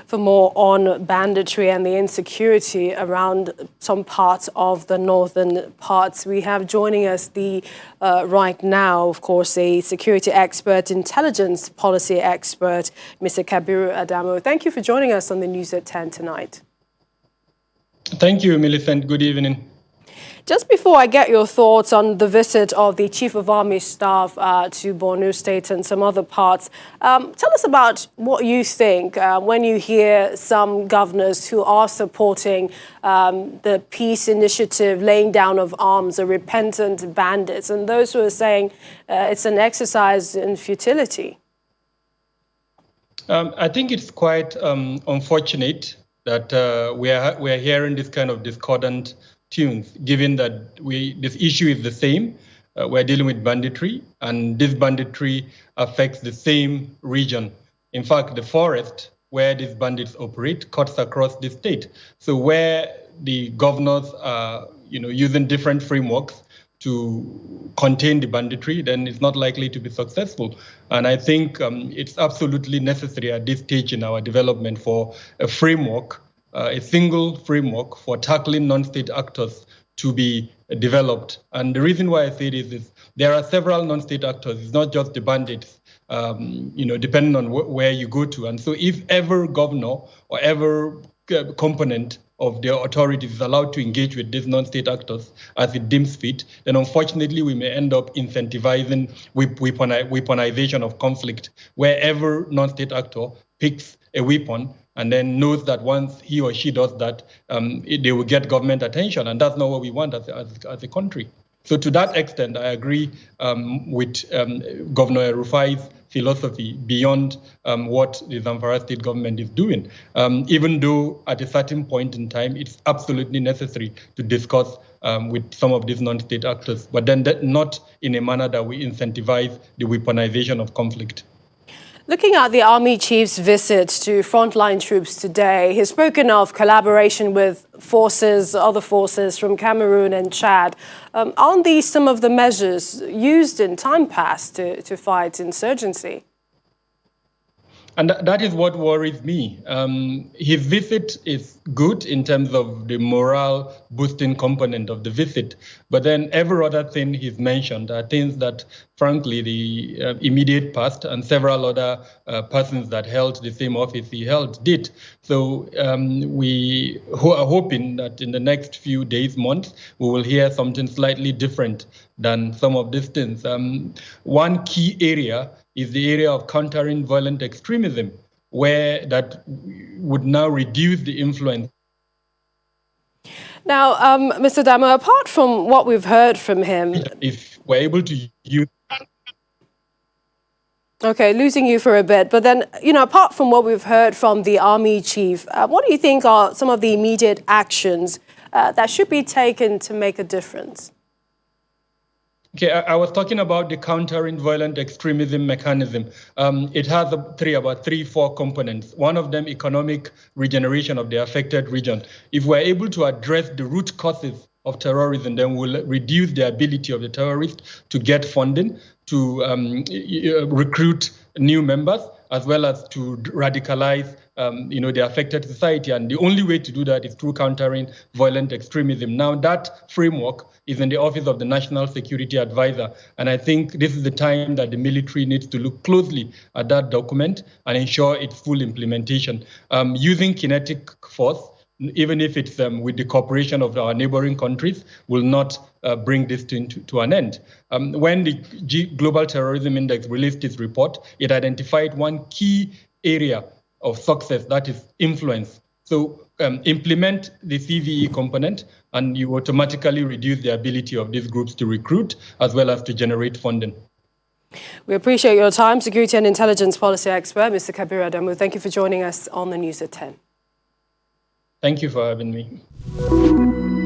For more on banditry and the insecurity around some parts of the northern parts, we have joining us right now, of course, a security expert, intelligence policy expert, Mr. Kabiru Adamo. Thank you for joining us on the News at 10 tonight. Thank you, Millicent. Good evening. Just before I get your thoughts on the visit of the Chief of Army Staff to Borno State and some other parts, tell us about what you think when you hear some governors who are supporting the peace initiative, laying down of arms, the repentant bandits, and those who are saying it's an exercise in futility. I think it's quite unfortunate that we are hearing this kind of discordant tunes, given that this issue is the same. We're dealing with banditry, and this banditry affects the same region. In fact, the forest where these bandits operate cuts across the state. So where the governors are, using different frameworks to contain the banditry, then it's not likely to be successful. And I think it's absolutely necessary at this stage in our development for a framework, a single framework for tackling non-state actors to be developed. And the reason why I say this is there are several non-state actors. It's not just the bandits, depending on where you go to. And so if ever governor or ever component of the authorities is allowed to engage with these non-state actors as it deems fit, then unfortunately we may end up incentivizing weaponization of conflict, wherever non-state actor picks a weapon and then knows that once he or she does that, they will get government attention, and that's not what we want as a country. So to that extent, I agree with Governor Rufai's philosophy beyond what the Zamfara state government is doing, even though at a certain point in time, it's absolutely necessary to discuss with some of these non-state actors, but then not in a manner that we incentivize the weaponization of conflict. Looking at the Army Chief's visit to frontline troops today, he's spoken of collaboration with other forces from Cameroon and Chad. Aren't these some of the measures used in time past to fight insurgency? And that is what worries me. His visit is good in terms of the morale boosting component of the visit, but then every other thing he's mentioned are things that, frankly, the immediate past and several other persons that held the same office he held did. So we are hoping that in the next few days, months, we will hear something slightly different than some of these things. One key area is the area of countering violent extremism, where that would now reduce the influence. Now, Mr. Damo, apart from what we've heard from him... If we're able to use... Okay, losing you for a bit. But then, apart from what we've heard from the Army Chief, what do you think are some of the immediate actions that should be taken to make a difference? Okay, I was talking about the countering violent extremism mechanism. It has about 3-4 components. One of them, economic regeneration of the affected region. If we're able to address the root causes of terrorism, then we'll reduce the ability of the terrorists to get funding, to recruit new members, as well as to radicalize the affected society. And the only way to do that is through countering violent extremism. Now, that framework is in the Office of the National Security Advisor. And I think this is the time that the military needs to look closely at that document and ensure its full implementation. Using kinetic force, even if it's with the cooperation of our neighboring countries, will not bring this to an end. When the Global Terrorism Index released its report, it identified one key area of success, that is influence. So implement the CVE component, and you automatically reduce the ability of these groups to recruit as well as to generate funding. We appreciate your time, security and intelligence policy expert, Mr. Kabiru Adamo. Thank you for joining us on the News at 10. Thank you for having me.